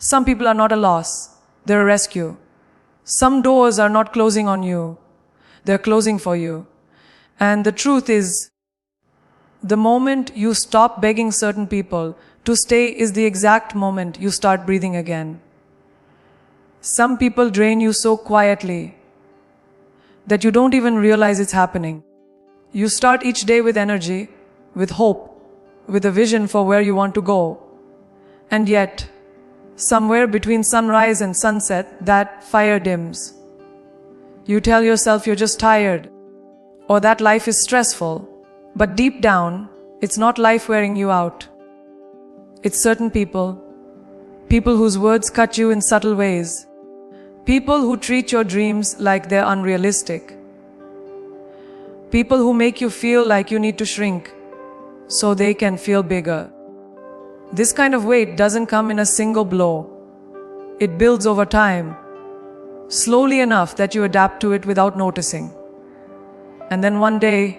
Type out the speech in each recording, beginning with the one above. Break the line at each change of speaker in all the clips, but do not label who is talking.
Some people are not a loss, they're a rescue. Some doors are not closing on you, they're closing for you. And the truth is, the moment you stop begging certain people to stay is the exact moment you start breathing again. Some people drain you so quietly that you don't even realize it's happening. You start each day with energy, with hope, with a vision for where you want to go. And yet, somewhere between sunrise and sunset, that fire dims. You tell yourself you're just tired, or that life is stressful. But deep down, it's not life wearing you out. It's certain people whose words cut you in subtle ways. People who treat your dreams like they're unrealistic. People who make you feel like you need to shrink so they can feel bigger. This kind of weight doesn't come in a single blow. It builds over time, slowly enough that you adapt to it without noticing. And then one day,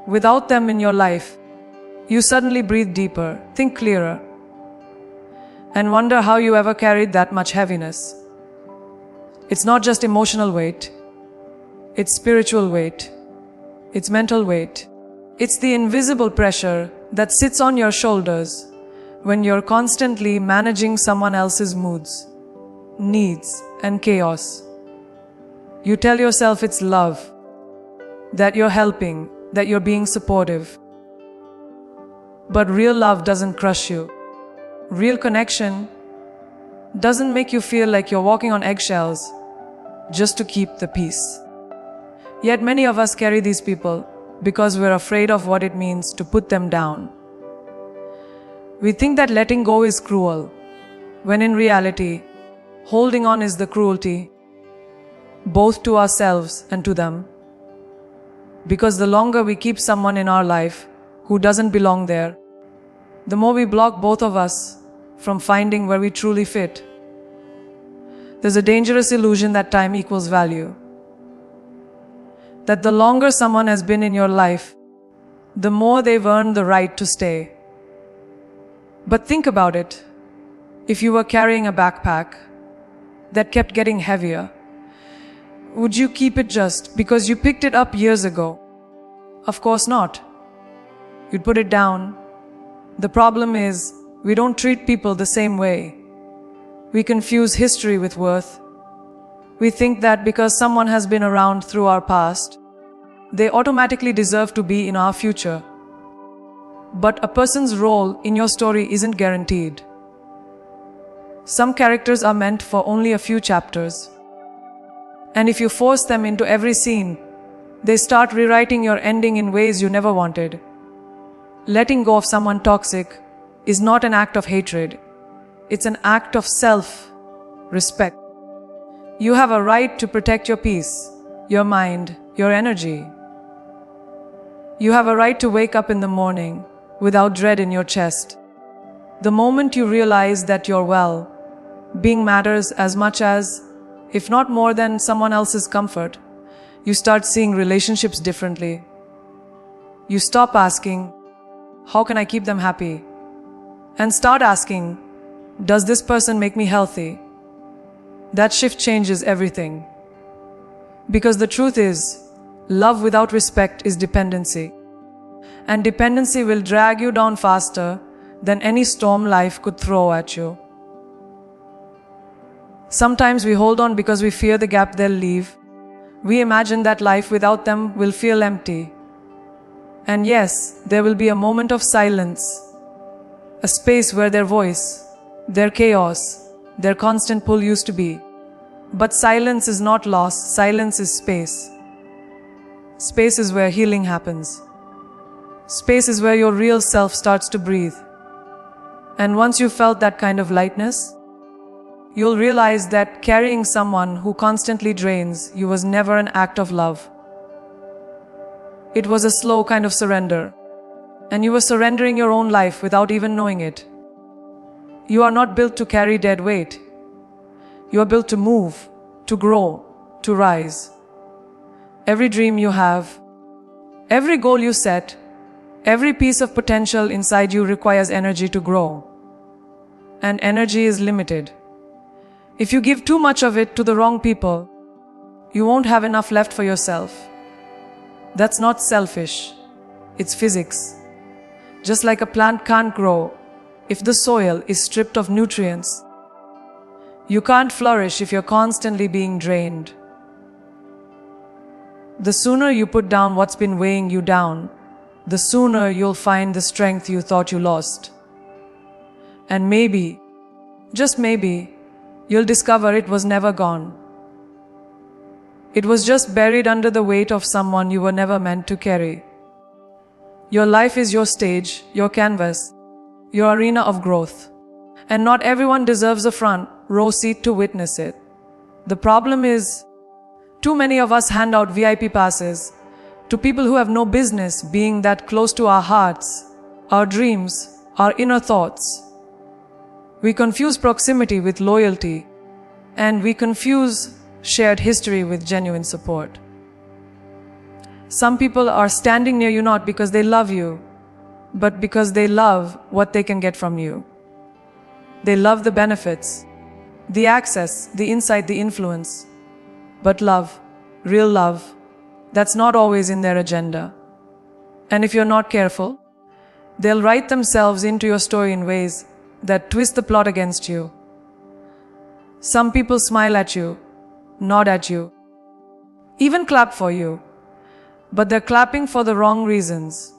without them in your life, you suddenly breathe deeper, think clearer, and wonder how you ever carried that much heaviness. It's not just emotional weight, it's spiritual weight, it's mental weight. It's the invisible pressure that sits on your shoulders when you're constantly managing someone else's moods, needs, and chaos. You tell yourself it's love, that you're helping, that you're being supportive. But real love doesn't crush you. Real connection doesn't make you feel like you're walking on eggshells just to keep the peace. Yet many of us carry these people because we're afraid of what it means to put them down. We think that letting go is cruel, when in reality, holding on is the cruelty, both to ourselves and to them. Because the longer we keep someone in our life who doesn't belong there, the more we block both of us from finding where we truly fit. There's a dangerous illusion that time equals value. That the longer someone has been in your life, the more they've earned the right to stay. But think about it. If you were carrying a backpack that kept getting heavier, would you keep it just because you picked it up years ago? Of course not. You'd put it down. The problem is, we don't treat people the same way. We confuse history with worth. We think that because someone has been around through our past, they automatically deserve to be in our future. But a person's role in your story isn't guaranteed. Some characters are meant for only a few chapters. And if you force them into every scene, they start rewriting your ending in ways you never wanted. Letting go of someone toxic is not an act of hatred. It's an act of self-respect. You have a right to protect your peace, your mind, your energy. You have a right to wake up in the morning without dread in your chest. The moment you realize that your well-being matters as much as, if not more than, someone else's comfort, you start seeing relationships differently. You stop asking, how can I keep them happy? And start asking, does this person make me healthy? That shift changes everything. Because the truth is, love without respect is dependency. And dependency will drag you down faster than any storm life could throw at you. Sometimes we hold on because we fear the gap they'll leave. We imagine that life without them will feel empty. And yes, there will be a moment of silence, a space where their voice, their chaos, their constant pull used to be. But silence is not loss, silence is space. Space is where healing happens. Space is where your real self starts to breathe. And once you've felt that kind of lightness, you'll realize that carrying someone who constantly drains you was never an act of love. It was a slow kind of surrender. And you were surrendering your own life without even knowing it. You are not built to carry dead weight. You are built to move, to grow, to rise. Every dream you have, every goal you set, every piece of potential inside you requires energy to grow. And energy is limited. If you give too much of it to the wrong people, you won't have enough left for yourself. That's not selfish. It's physics. Just like a plant can't grow if the soil is stripped of nutrients, you can't flourish if you're constantly being drained. The sooner you put down what's been weighing you down, the sooner you'll find the strength you thought you lost. And maybe, just maybe, you'll discover it was never gone. It was just buried under the weight of someone you were never meant to carry. Your life is your stage, your canvas, your arena of growth. And not everyone deserves a front row seat to witness it. The problem is, too many of us hand out VIP passes to people who have no business being that close to our hearts, our dreams, our inner thoughts. We confuse proximity with loyalty, and we confuse shared history with genuine support. Some people are standing near you not because they love you, but because they love what they can get from you. They love the benefits, the access, the insight, the influence. But love, real love, that's not always in their agenda. And if you're not careful, they'll write themselves into your story in ways that twist the plot against you. Some people smile at you, nod at you, even clap for you, but they're clapping for the wrong reasons.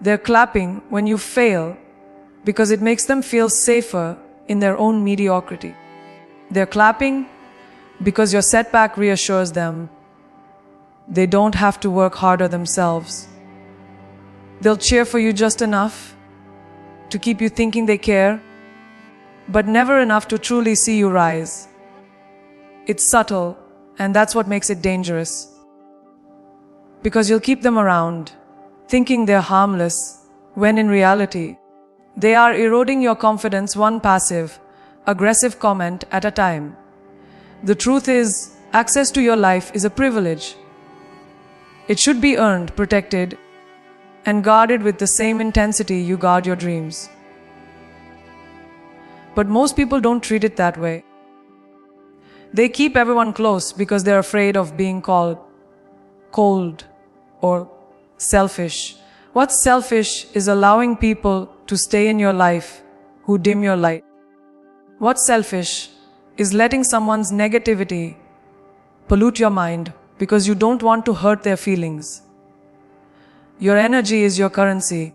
They're clapping when you fail because it makes them feel safer in their own mediocrity. They're clapping because your setback reassures them they don't have to work harder themselves. They'll cheer for you just enough to keep you thinking they care, but never enough to truly see you rise. It's subtle, and that's what makes it dangerous. Because you'll keep them around, thinking they're harmless, when in reality, they are eroding your confidence one passive, aggressive comment at a time. The truth is, access to your life is a privilege. It should be earned, protected, and guarded with the same intensity you guard your dreams. But most people don't treat it that way. They keep everyone close because they're afraid of being called cold or selfish. What's selfish is allowing people to stay in your life who dim your light. What's selfish is letting someone's negativity pollute your mind because you don't want to hurt their feelings. Your energy is your currency,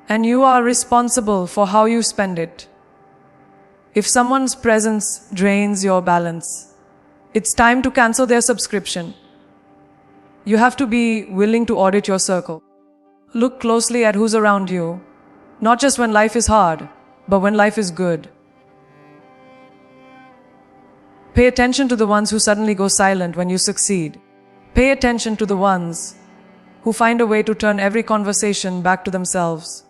and you are responsible for how you spend it. If someone's presence drains your balance, it's time to cancel their subscription. You have to be willing to audit your circle. Look closely at who's around you, not just when life is hard, but when life is good. Pay attention to the ones who suddenly go silent when you succeed. Pay attention to the ones who find a way to turn every conversation back to themselves.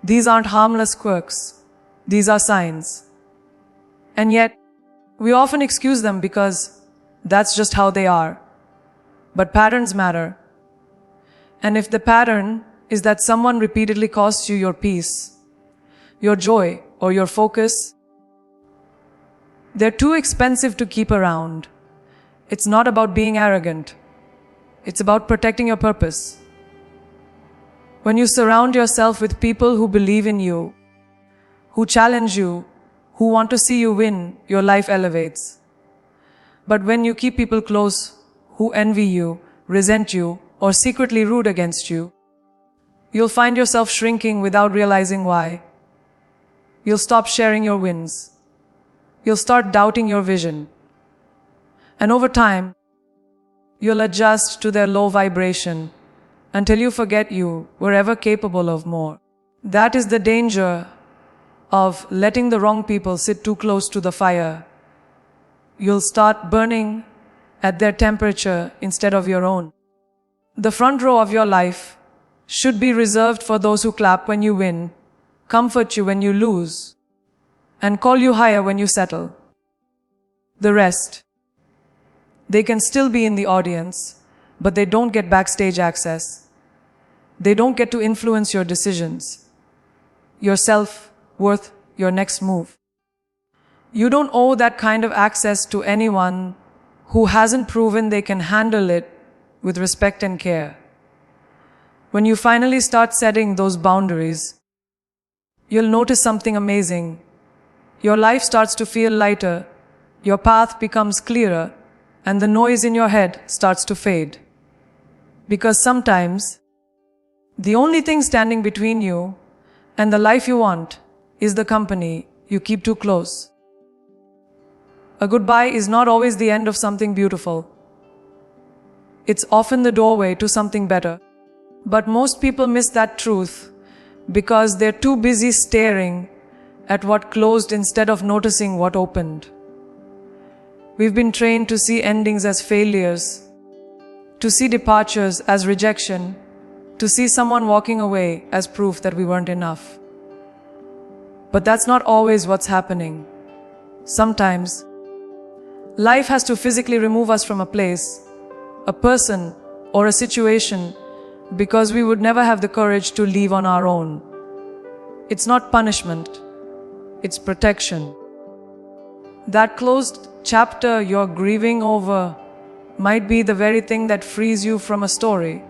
These aren't harmless quirks. These are signs. And yet, we often excuse them because that's just how they are. But patterns matter. And if the pattern is that someone repeatedly costs you your peace, your joy, or your focus, they're too expensive to keep around. It's not about being arrogant. It's about protecting your purpose. When you surround yourself with people who believe in you, who challenge you, who want to see you win, your life elevates. But when you keep people close who envy you, resent you, or secretly root against you, you'll find yourself shrinking without realizing why. You'll stop sharing your wins. You'll start doubting your vision. And over time, you'll adjust to their low vibration until you forget you were ever capable of more. That is the danger of letting the wrong people sit too close to the fire. You'll start burning at their temperature instead of your own. The front row of your life should be reserved for those who clap when you win, comfort you when you lose, and call you higher when you settle. The rest, they can still be in the audience, but they don't get backstage access. They don't get to influence your decisions, your self-worth, your next move. You don't owe that kind of access to anyone who hasn't proven they can handle it with respect and care. When you finally start setting those boundaries, you'll notice something amazing. Your life starts to feel lighter, your path becomes clearer, and the noise in your head starts to fade. Because sometimes, the only thing standing between you and the life you want is the company you keep too close. A goodbye is not always the end of something beautiful. It's often the doorway to something better. But most people miss that truth because they're too busy staring at what closed instead of noticing what opened. We've been trained to see endings as failures, to see departures as rejection, to see someone walking away as proof that we weren't enough. But that's not always what's happening. Sometimes, life has to physically remove us from a place, a person, or a situation because we would never have the courage to leave on our own. It's not punishment, it's protection. That closed chapter you're grieving over might be the very thing that frees you from a story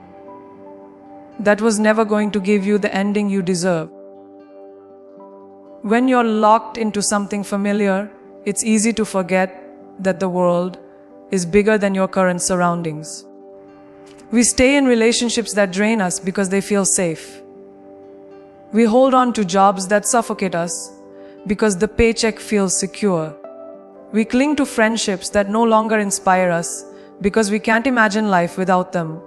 that was never going to give you the ending you deserve. When you're locked into something familiar, it's easy to forget that the world is bigger than your current surroundings. We stay in relationships that drain us because they feel safe. We hold on to jobs that suffocate us because the paycheck feels secure. We cling to friendships that no longer inspire us because we can't imagine life without them.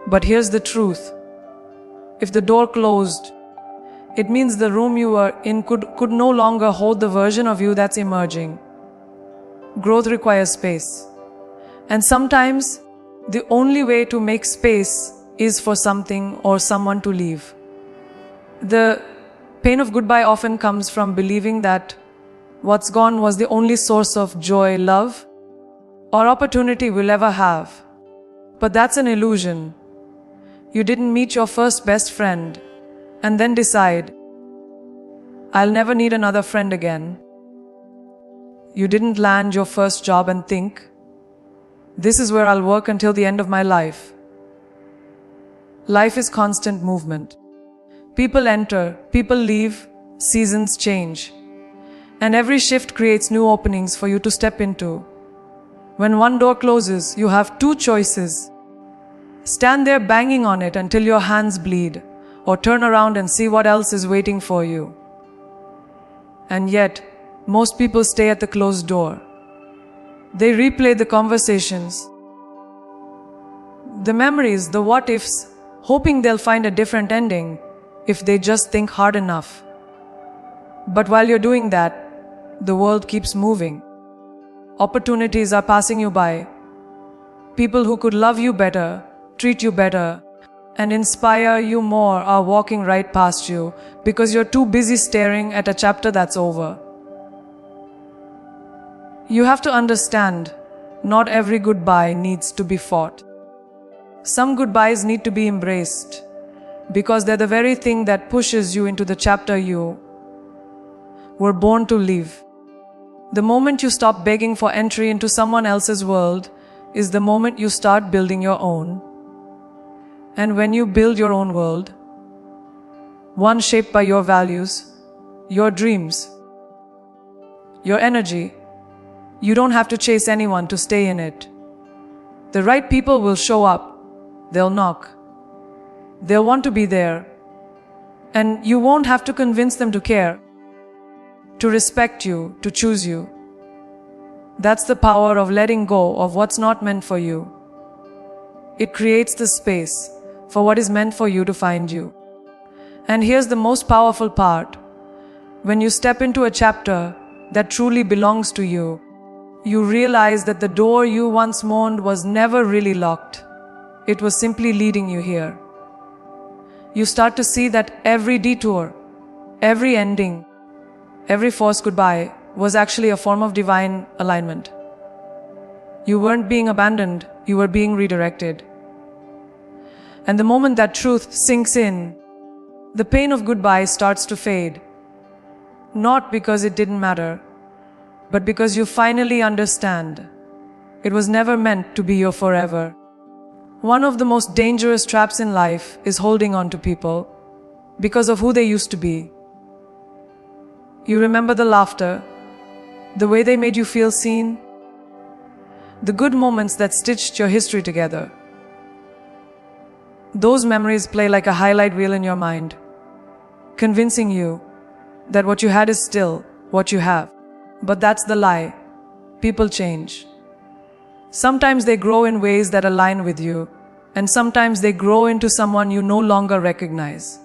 But here's the truth. If the door closed, it means the room you were in could no longer hold the version of you that's emerging. Growth requires space. And sometimes, the only way to make space is for something or someone to leave. The pain of goodbye often comes from believing that what's gone was the only source of joy, love, or opportunity we'll ever have. But that's an illusion. You didn't meet your first best friend and then decide, I'll never need another friend again. You didn't land your first job and think, this is where I'll work until the end of my life. Life is constant movement. People enter, people leave, seasons change. And every shift creates new openings for you to step into. When one door closes, you have two choices. Stand there banging on it until your hands bleed, or turn around and see what else is waiting for you. And yet, most people stay at the closed door. They replay the conversations, the memories, the what-ifs, hoping they'll find a different ending if they just think hard enough. But while you're doing that, the world keeps moving. Opportunities are passing you by. People who could love you better, treat you better, and inspire you more are walking right past you because you're too busy staring at a chapter that's over. You have to understand, not every goodbye needs to be fought. Some goodbyes need to be embraced because they're the very thing that pushes you into the chapter you were born to live. The moment you stop begging for entry into someone else's world is the moment you start building your own. And when you build your own world, one shaped by your values, your dreams, your energy, you don't have to chase anyone to stay in it. The right people will show up. They'll knock. They'll want to be there. And you won't have to convince them to care, to respect you, to choose you. That's the power of letting go of what's not meant for you. It creates the space for what is meant for you to find you. And here's the most powerful part. When you step into a chapter that truly belongs to you, you realize that the door you once mourned was never really locked. It was simply leading you here. You start to see that every detour, every ending, every forced goodbye was actually a form of divine alignment. You weren't being abandoned, you were being redirected. And the moment that truth sinks in, the pain of goodbye starts to fade. Not because it didn't matter, but because you finally understand. It was never meant to be your forever. One of the most dangerous traps in life is holding on to people because of who they used to be. You remember the laughter, the way they made you feel seen, the good moments that stitched your history together. Those memories play like a highlight reel in your mind, convincing you that what you had is still what you have. But that's the lie. People change. Sometimes they grow in ways that align with you, and sometimes they grow into someone you no longer recognize.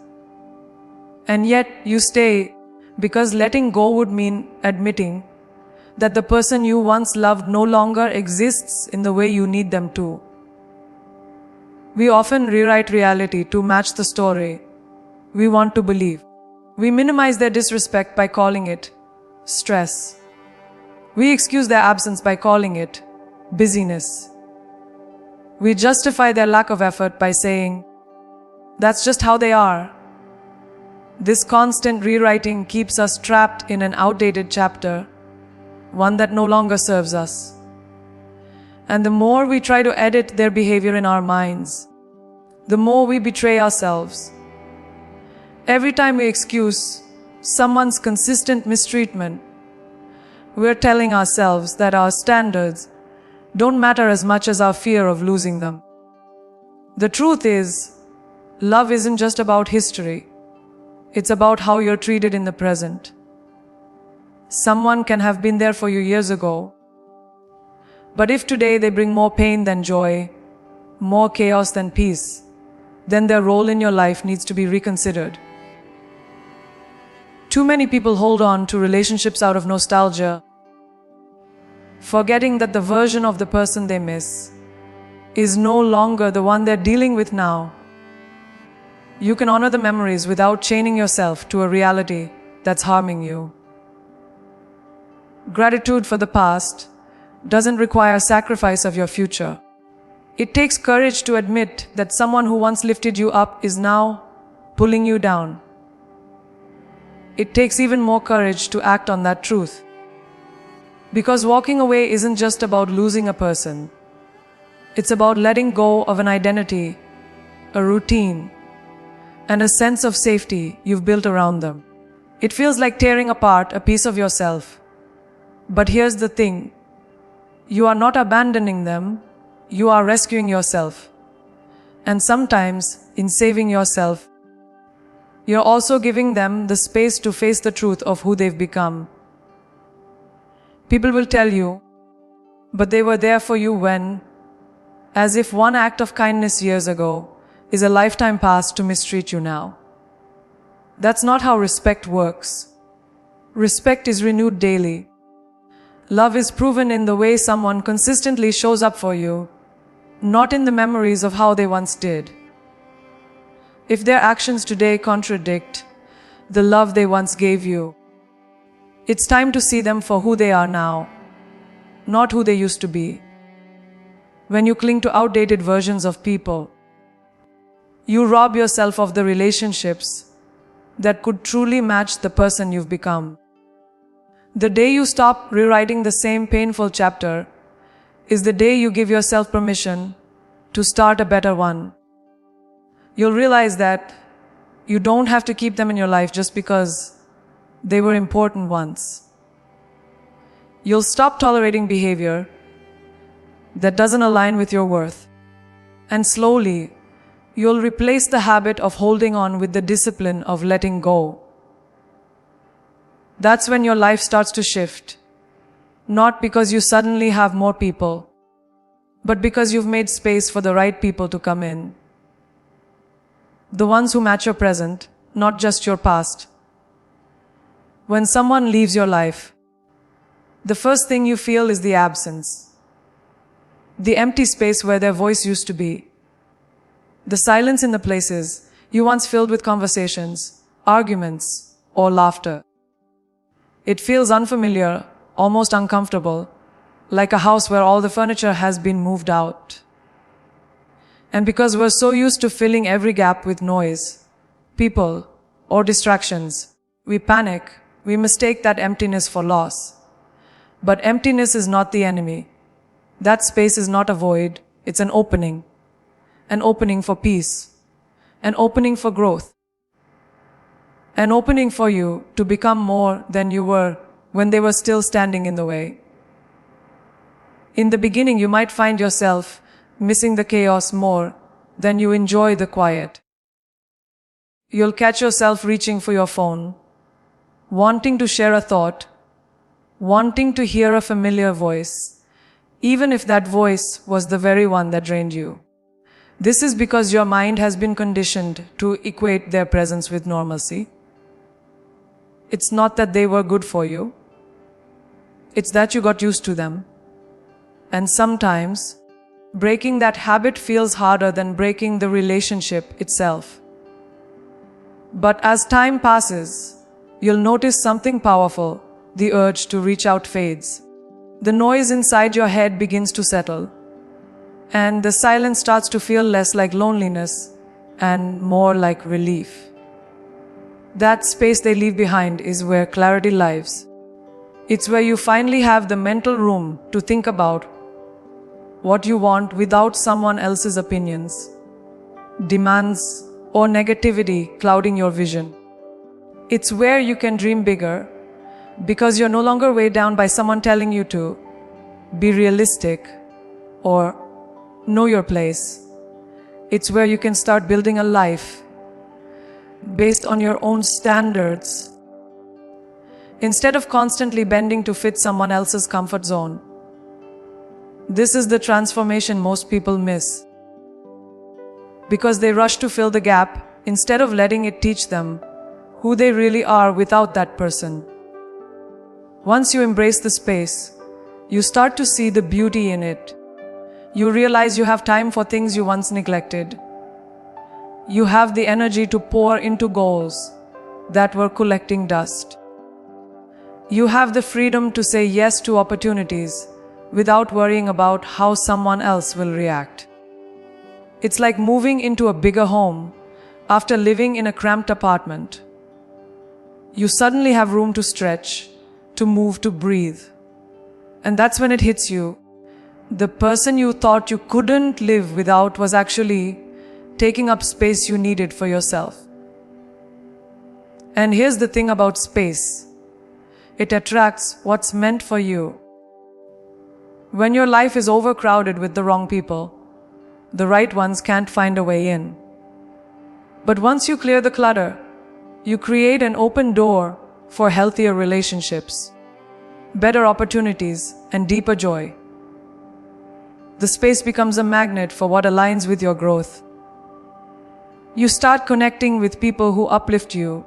And yet you stay because letting go would mean admitting that the person you once loved no longer exists in the way you need them to. We often rewrite reality to match the story we want to believe. We minimize their disrespect by calling it stress. We excuse their absence by calling it busyness. We justify their lack of effort by saying, that's just how they are. This constant rewriting keeps us trapped in an outdated chapter, one that no longer serves us. And the more we try to edit their behavior in our minds, the more we betray ourselves. Every time we excuse someone's consistent mistreatment, we're telling ourselves that our standards don't matter as much as our fear of losing them. The truth is, love isn't just about history. It's about how you're treated in the present. Someone can have been there for you years ago, but if today they bring more pain than joy, more chaos than peace, then their role in your life needs to be reconsidered. Too many people hold on to relationships out of nostalgia, forgetting that the version of the person they miss is no longer the one they're dealing with now. You can honor the memories without chaining yourself to a reality that's harming you. Gratitude for the past doesn't require sacrifice of your future. It takes courage to admit that someone who once lifted you up is now pulling you down. It takes even more courage to act on that truth. Because walking away isn't just about losing a person. It's about letting go of an identity, a routine, and a sense of safety you've built around them. It feels like tearing apart a piece of yourself. But here's the thing. You are not abandoning them, you are rescuing yourself. And sometimes, in saving yourself, you're also giving them the space to face the truth of who they've become. People will tell you, but they were there for you when, as if one act of kindness years ago is a lifetime past to mistreat you now. That's not how respect works. Respect is renewed daily. Love is proven in the way someone consistently shows up for you, not in the memories of how they once did. If their actions today contradict the love they once gave you, it's time to see them for who they are now, not who they used to be. When you cling to outdated versions of people, you rob yourself of the relationships that could truly match the person you've become. The day you stop rewriting the same painful chapter is the day you give yourself permission to start a better one. You'll realize that you don't have to keep them in your life just because they were important once. You'll stop tolerating behavior that doesn't align with your worth. And slowly, you'll replace the habit of holding on with the discipline of letting go. That's when your life starts to shift. Not because you suddenly have more people, but because you've made space for the right people to come in. The ones who match your present, not just your past. When someone leaves your life, the first thing you feel is the absence. The empty space where their voice used to be. The silence in the places you once filled with conversations, arguments, or laughter. It feels unfamiliar, almost uncomfortable, like a house where all the furniture has been moved out. And because we're so used to filling every gap with noise, people, or distractions, we panic we mistake that emptiness for loss. But emptiness is not the enemy. That space is not a void, it's an opening. An opening for peace. An opening for growth. An opening for you to become more than you were when they were still standing in the way. In the beginning, you might find yourself missing the chaos more than you enjoy the quiet. You'll catch yourself reaching for your phone, wanting to share a thought, wanting to hear a familiar voice, even if that voice was the very one that drained you. This is because your mind has been conditioned to equate their presence with normalcy. It's not that they were good for you. It's that you got used to them. And sometimes, breaking that habit feels harder than breaking the relationship itself. But as time passes, you'll notice something powerful. The urge to reach out fades. The noise inside your head begins to settle. And the silence starts to feel less like loneliness and more like relief. That space they leave behind is where clarity lives. It's where you finally have the mental room to think about what you want without someone else's opinions, demands, or negativity clouding your vision. It's where you can dream bigger because you're no longer weighed down by someone telling you to be realistic or know your place. It's where you can start building a life based on your own standards instead of constantly bending to fit someone else's comfort zone. This is the transformation most people miss because they rush to fill the gap instead of letting it teach them who they really are without that person. Once you embrace the space, you start to see the beauty in it. You realize you have time for things you once neglected. You have the energy to pour into goals that were collecting dust. You have the freedom to say yes to opportunities without worrying about how someone else will react. It's like moving into a bigger home after living in a cramped apartment. You suddenly have room to stretch, to move, to breathe. And that's when it hits you. The person you thought you couldn't live without was actually taking up space you needed for yourself. And here's the thing about space. It attracts what's meant for you. When your life is overcrowded with the wrong people, the right ones can't find a way in. But once you clear the clutter, you create an open door for healthier relationships, better opportunities, and deeper joy. The space becomes a magnet for what aligns with your growth. You start connecting with people who uplift you,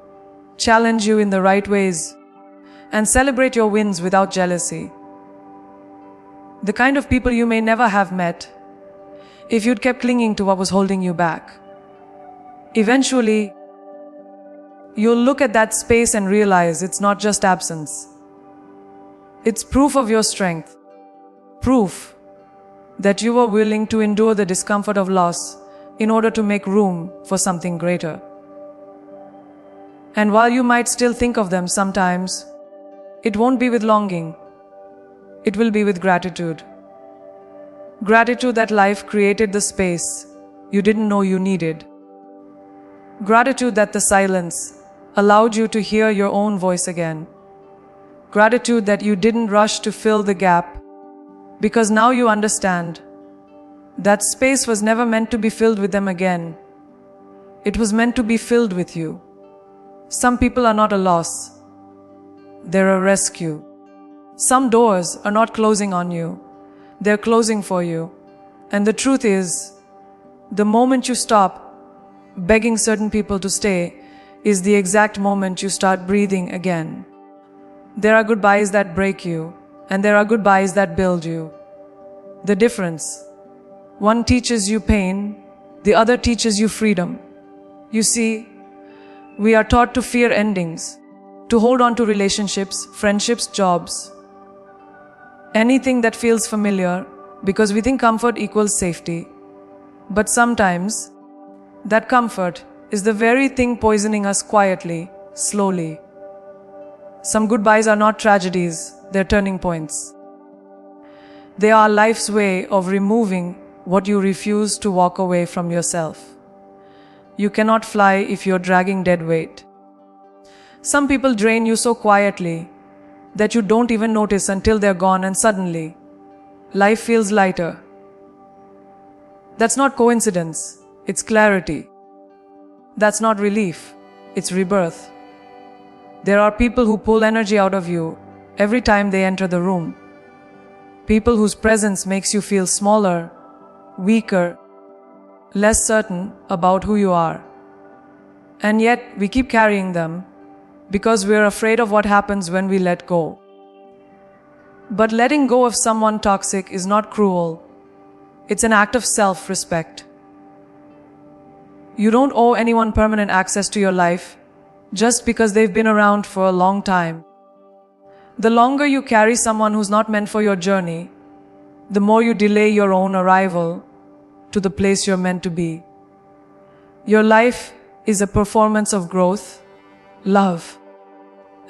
challenge you in the right ways, and celebrate your wins without jealousy. The kind of people you may never have met if you'd kept clinging to what was holding you back. Eventually, you'll look at that space and realize it's not just absence. It's proof of your strength. Proof that you were willing to endure the discomfort of loss in order to make room for something greater. And while you might still think of them sometimes, it won't be with longing. It will be with gratitude. Gratitude that life created the space you didn't know you needed. Gratitude that the silence allowed you to hear your own voice again. Gratitude that you didn't rush to fill the gap, because now you understand that space was never meant to be filled with them again. It was meant to be filled with you. Some people are not a loss. They're a rescue. Some doors are not closing on you. They're closing for you. And the truth is, the moment you stop begging certain people to stay is the exact moment you start breathing again. There are goodbyes that break you, and there are goodbyes that build you. The difference: one teaches you pain, the other teaches you freedom. You see, we are taught to fear endings, to hold on to relationships, friendships, jobs, anything that feels familiar, because we think comfort equals safety. But sometimes, that comfort is the very thing poisoning us quietly, slowly. Some goodbyes are not tragedies, they're turning points. They are life's way of removing what you refuse to walk away from yourself. You cannot fly if you're dragging dead weight. Some people drain you so quietly that you don't even notice until they're gone, and suddenly, life feels lighter. That's not coincidence, it's clarity. That's not relief, it's rebirth. There are people who pull energy out of you every time they enter the room. People whose presence makes you feel smaller, weaker, less certain about who you are. And yet, we keep carrying them because we're afraid of what happens when we let go. But letting go of someone toxic is not cruel. It's an act of self-respect. You don't owe anyone permanent access to your life just because they've been around for a long time. The longer you carry someone who's not meant for your journey, the more you delay your own arrival to the place you're meant to be. Your life is a performance of growth, love,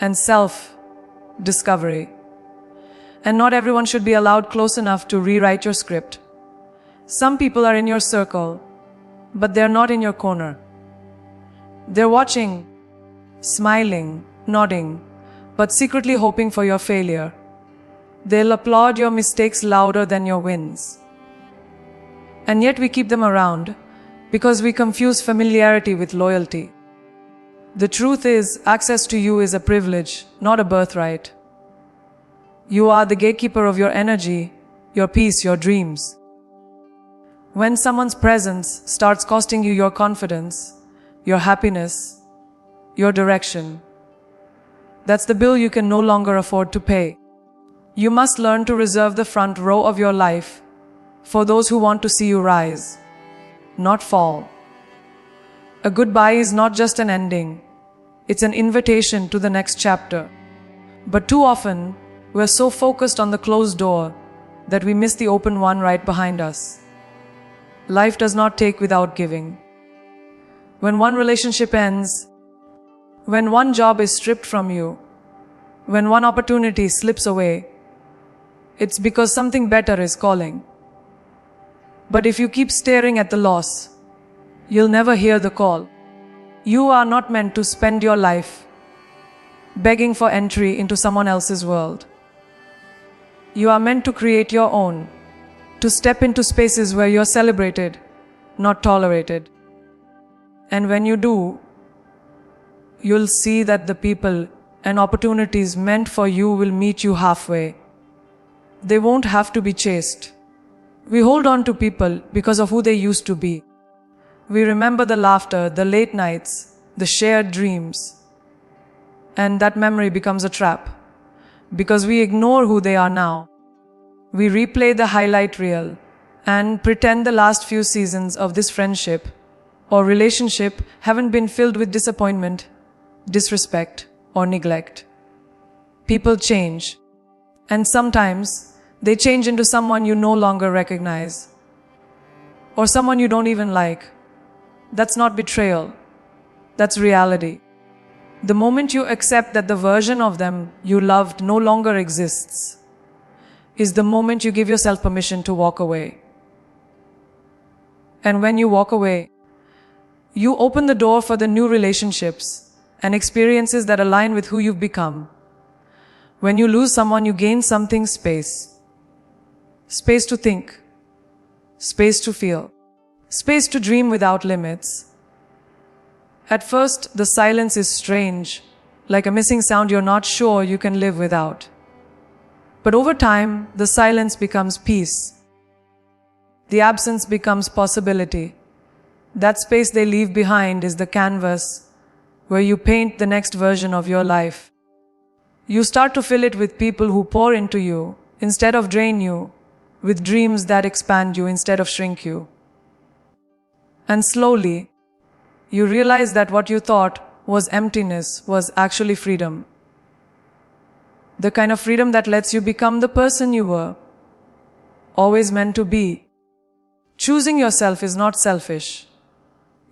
and self-discovery. And not everyone should be allowed close enough to rewrite your script. Some people are in your circle, but they're not in your corner. They're watching, smiling, nodding, but secretly hoping for your failure. They'll applaud your mistakes louder than your wins. And yet we keep them around because we confuse familiarity with loyalty. The truth is, access to you is a privilege, not a birthright. You are the gatekeeper of your energy, your peace, your dreams. When someone's presence starts costing you your confidence, your happiness, your direction, that's the bill you can no longer afford to pay. You must learn to reserve the front row of your life for those who want to see you rise, not fall. A goodbye is not just an ending, it's an invitation to the next chapter. But too often, we're so focused on the closed door that we miss the open one right behind us. Life does not take without giving. When one relationship ends, when one job is stripped from you, when one opportunity slips away, it's because something better is calling. But if you keep staring at the loss, you'll never hear the call. You are not meant to spend your life begging for entry into someone else's world. You are meant to create your own, to step into spaces where you're celebrated, not tolerated. And when you do, you'll see that the people and opportunities meant for you will meet you halfway. They won't have to be chased. We hold on to people because of who they used to be. We remember the laughter, the late nights, the shared dreams. And that memory becomes a trap because we ignore who they are now. We replay the highlight reel and pretend the last few seasons of this friendship or relationship haven't been filled with disappointment, disrespect, or neglect. People change, and sometimes they change into someone you no longer recognize, or someone you don't even like. That's not betrayal, that's reality. The moment you accept that the version of them you loved no longer exists, is the moment you give yourself permission to walk away. And when you walk away, you open the door for the new relationships and experiences that align with who you've become. When you lose someone, you gain something: space. Space to think. Space to feel. Space to dream without limits. At first, the silence is strange, like a missing sound you're not sure you can live without. But over time, the silence becomes peace. The absence becomes possibility. That space they leave behind is the canvas where you paint the next version of your life. You start to fill it with people who pour into you instead of drain you, with dreams that expand you instead of shrink you. And slowly, you realize that what you thought was emptiness was actually freedom. The kind of freedom that lets you become the person you were always meant to be. Choosing yourself is not selfish.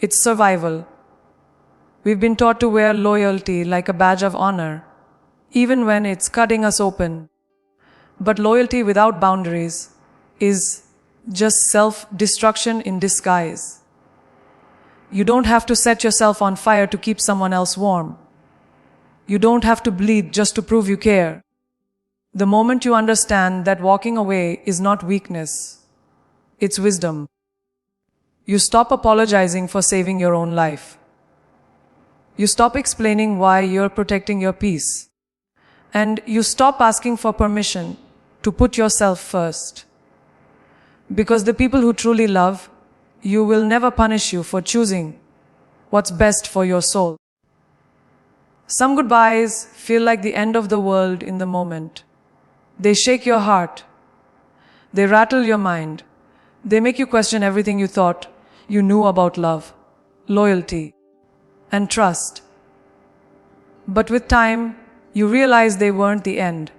It's survival. We've been taught to wear loyalty like a badge of honor, even when it's cutting us open. But loyalty without boundaries is just self-destruction in disguise. You don't have to set yourself on fire to keep someone else warm. You don't have to bleed just to prove you care. The moment you understand that walking away is not weakness, it's wisdom. You stop apologizing for saving your own life. You stop explaining why you're protecting your peace. And you stop asking for permission to put yourself first. Because the people who truly love you will never punish you for choosing what's best for your soul. Some goodbyes feel like the end of the world in the moment. They shake your heart. They rattle your mind. They make you question everything you thought you knew about love, loyalty, and trust. But with time, you realize they weren't the end.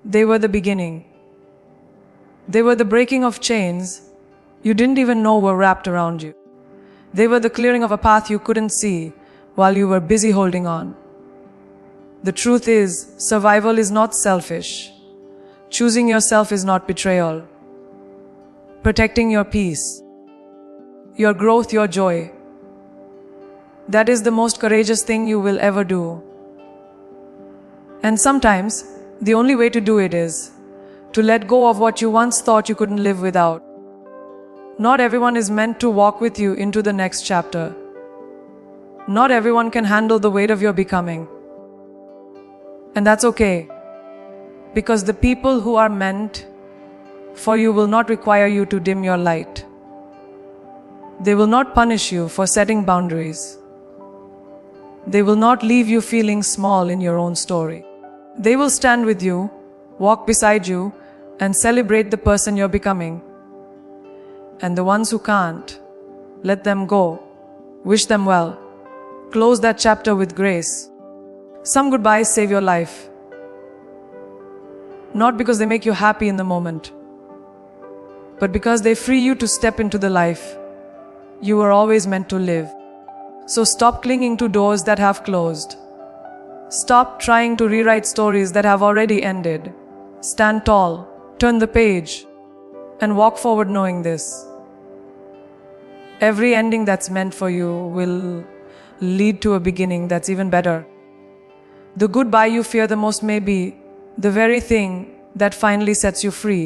They were the beginning. They were the breaking of chains you didn't even know were wrapped around you. They were the clearing of a path you couldn't see while you were busy holding on. The truth is, survival is not selfish. Choosing yourself is not betrayal. Protecting your peace, your growth, your joy, that is the most courageous thing you will ever do. And sometimes, the only way to do it is to let go of what you once thought you couldn't live without. Not everyone is meant to walk with you into the next chapter. Not everyone can handle the weight of your becoming. And that's okay, because the people who are meant for you will not require you to dim your light. They will not punish you for setting boundaries. They will not leave you feeling small in your own story. They will stand with you, walk beside you, and celebrate the person you're becoming. And the ones who can't, let them go. Wish them well. Close that chapter with grace. Some goodbyes save your life. Not because they make you happy in the moment, but because they free you to step into the life you were always meant to live. So stop clinging to doors that have closed. Stop trying to rewrite stories that have already ended. Stand tall, turn the page, and walk forward knowing this: every ending that's meant for you will lead to a beginning that's even better. The goodbye you fear the most may be the very thing that finally sets you free.